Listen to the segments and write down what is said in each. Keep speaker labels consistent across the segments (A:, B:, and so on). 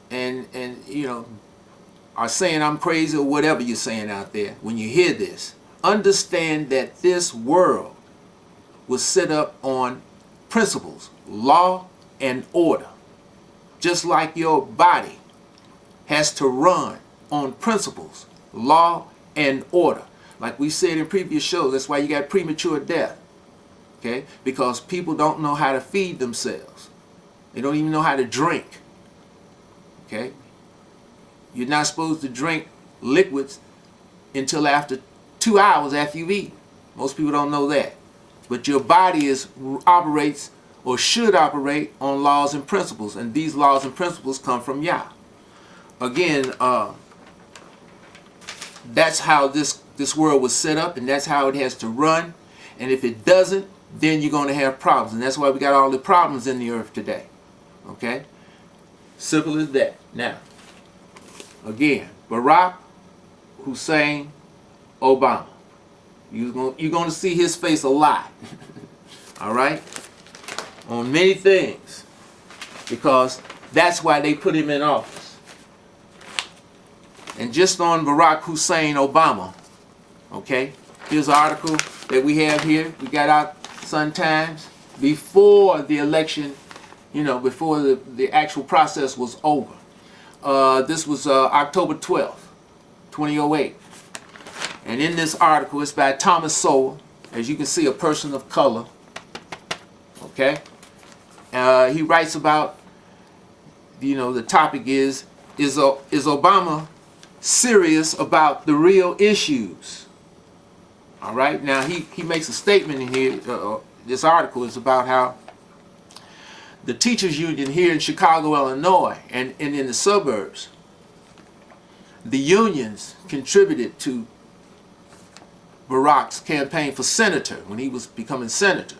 A: and are saying I'm crazy or whatever you're saying out there, when you hear this, understand that this world was set up on principles, law and order. Just like your body has to run on principles, law and order. Like we said in previous shows, that's why you got premature death. Okay? Because people don't know how to feed themselves. They don't even know how to drink. Okay? You're not supposed to drink liquids until after 2 hours after you've eaten. Most people don't know that. But your body operates or should operate on laws and principles. And these laws and principles come from Yah. Again, that's how this world was set up, and that's how it has to run. And if it doesn't, then you're going to have problems. And that's why we got all the problems in the earth today. Okay? Simple as that. Now, again, Barack Hussein Obama. You're going to see his face a lot. All right? On many things. Because that's why they put him in office. And just on Barack Hussein Obama, okay, here's an article that we have here. We got out Sun Times before the election, before the actual process was over. This was October 12th, 2008. And in this article, it's by Thomas Sowell, as you can see, a person of color. Okay? He writes about, the topic is Obama serious about the real issues? All right? Now, he makes a statement in here. This article is about how the teachers union here in Chicago, Illinois, and in the suburbs, the unions contributed to Barack's campaign for senator when he was becoming senator.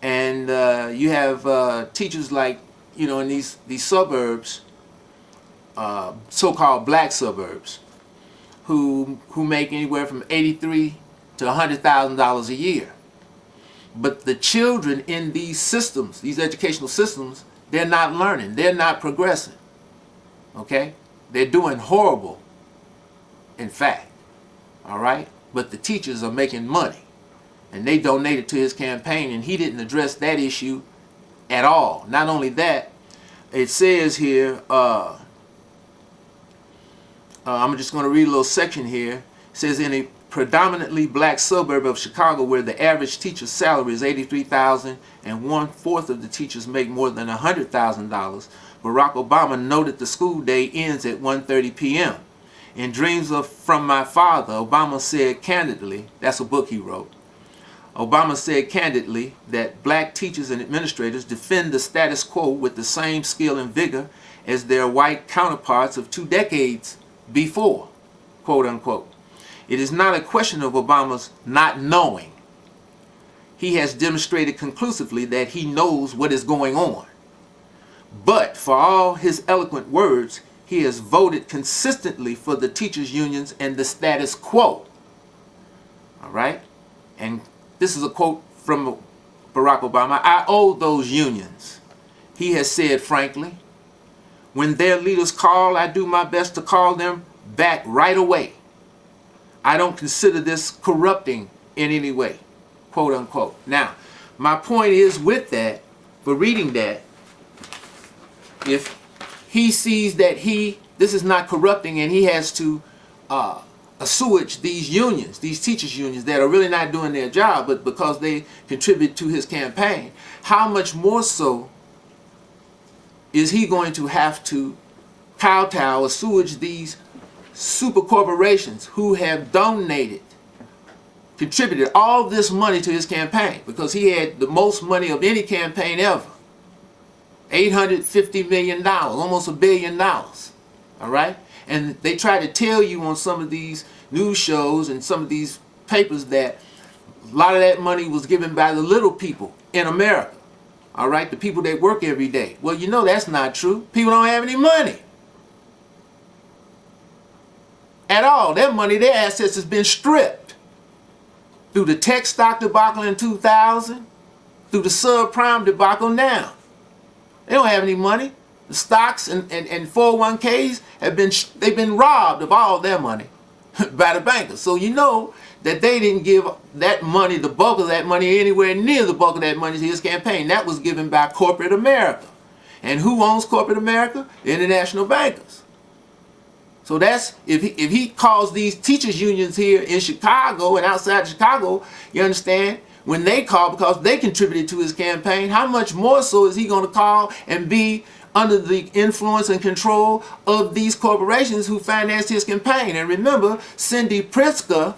A: And you have teachers like, in these suburbs, so-called black suburbs, who make anywhere from $83,000 to $100,000 a year. But the children in these systems, these educational systems, they're not learning. They're not progressing. Okay? They're doing horrible, in fact. All right? But the teachers are making money. And they donated to his campaign, and he didn't address that issue at all. Not only that, it says here, I'm just going to read a little section here. It says, in a predominantly black suburb of Chicago where the average teacher's salary is $83,000 and 1/4 of the teachers make more than $100,000, Barack Obama noted the school day ends at 1:30 p.m. In Dreams from My Father, Obama said candidly, that's a book he wrote, Obama said candidly that black teachers and administrators defend the status quo with the same skill and vigor as their white counterparts of 2 decades before, quote unquote. It is not a question of Obama's not knowing. He has demonstrated conclusively that he knows what is going on. But for all his eloquent words, he has voted consistently for the teachers' unions and the status quo. All right? And this is a quote from Barack Obama. I owe those unions, he has said frankly. When their leaders call, I do my best to call them back right away. I don't consider this corrupting in any way, quote unquote. Now, my point is with that, for reading that, if he sees that this is not corrupting and he has to assuage these unions, these teachers unions that are really not doing their job, but because they contribute to his campaign, how much more so is he going to have to kowtow, assuage these super corporations who have contributed all this money to his campaign, because he had the most money of any campaign ever. $850 million, almost $1 billion. All right? And they try to tell you on some of these news shows and some of these papers that a lot of that money was given by the little people in America. All right? The people that work every day. Well, that's not true. People don't have any money at all. Their money, their assets has been stripped through the tech stock debacle in 2000, through the subprime debacle now. They don't have any money. The stocks and 401ks they've been robbed of all their money by the bankers. So you know that they didn't give that money, the bulk of that money, anywhere near the bulk of that money to his campaign. That was given by corporate America. And who owns corporate America? The international bankers. So that's, if he calls these teachers unions here in Chicago and outside Chicago, you understand, when they call because they contributed to his campaign, how much more so is he going to call and be under the influence and control of these corporations who financed his campaign? And remember, Cindy Pritzker,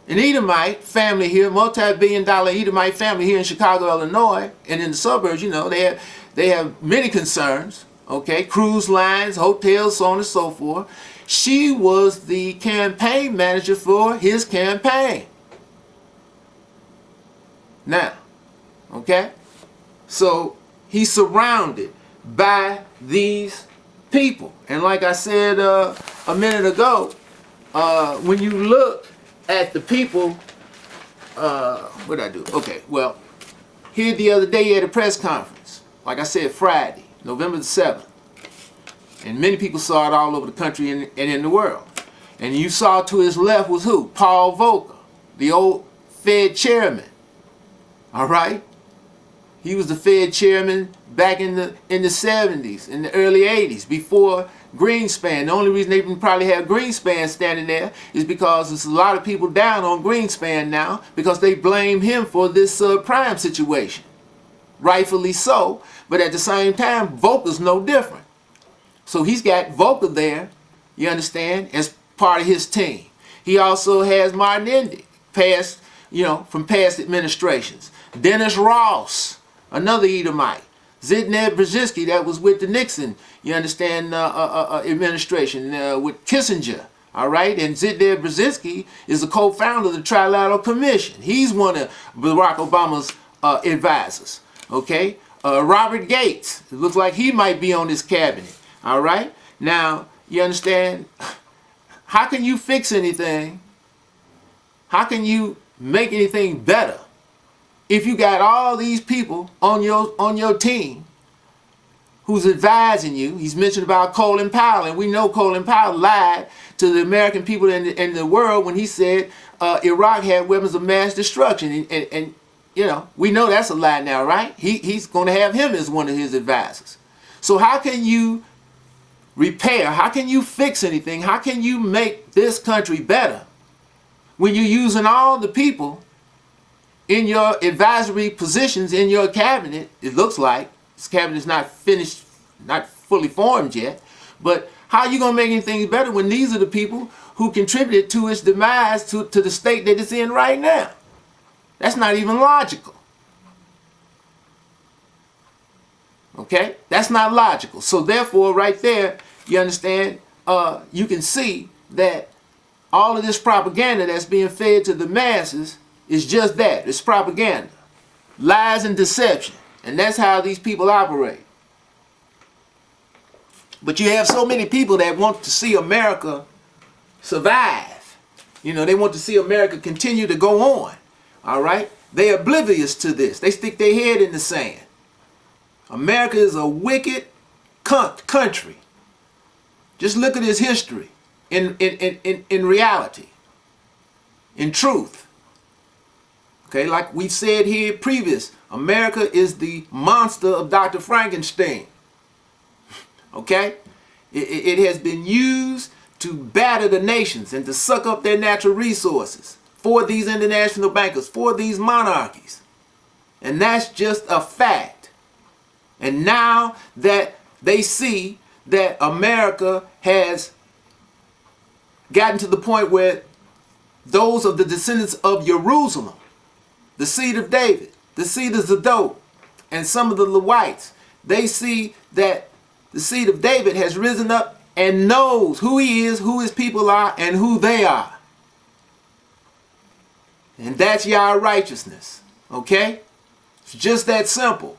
A: an Edomite family here, multi-billion-dollar Edomite family here in Chicago, Illinois, and in the suburbs, you know, they have many concerns, okay, cruise lines, hotels, so on and so forth. She was the campaign manager for his campaign. Now, okay, so he's surrounded by these people. And like I said a minute ago, when you look at the people, what did I do? Okay, well, here the other day he had a press conference, like I said, Friday, November the 7th. And many people saw it all over the country and in the world. And you saw to his left was who? Paul Volcker, the old Fed chairman. All right? He was the Fed chairman back in the 70s, in the early 80s, before Greenspan. The only reason they can probably have Greenspan standing there is because there's a lot of people down on Greenspan now because they blame him for this subprime situation. Rightfully so, but at the same time, Volcker's no different. So he's got Volcker there, you understand, as part of his team. He also has Martin Indy, past, you know, from past administrations. Dennis Ross, another Edomite. Zbigniew Brzezinski, that was with the Nixon, you understand, administration, with Kissinger, all right? And Zbigniew Brzezinski is the co-founder of the Trilateral Commission. He's one of Barack Obama's advisors, okay? Robert Gates, it looks like he might be on this cabinet, all right? Now, you understand, how can you fix anything? How can you make anything better if you got all these people on your team who's advising you? He's mentioned about Colin Powell, and we know Colin Powell lied to the American people and the world when he said Iraq had weapons of mass destruction. And you know, we know that's a lie now, right? He's going to have him as one of his advisors. So how can you repair? How can you fix anything? How can you make this country better when you're using all the people in your advisory positions in your cabinet? It looks like this cabinet is not finished, not fully formed yet, but how are you going to make anything better when these are the people who contributed to its demise, to the state that it's in right now? That's not even logical. Okay? That's not logical. So therefore, right there, you understand, you can see that all of this propaganda that's being fed to the masses is just that. It's propaganda. Lies and deception. And that's how these people operate. But you have so many people that want to see America survive. You know, they want to see America continue to go on. All right? They're oblivious to this. They stick their head in the sand. America is a wicked country. Just look at its history in reality, in truth. Okay, like we've said here previous, America is the monster of Dr. Frankenstein. Okay? It has been used to batter the nations and to suck up their natural resources for these international bankers, for these monarchies. And that's just a fact. And now that they see that America has gotten to the point where those of the descendants of Jerusalem, the seed of David, the seed of Zadok, and some of the Levites, they see that the seed of David has risen up and knows who he is, who his people are, and who they are. And that's your righteousness. Okay? It's just that simple.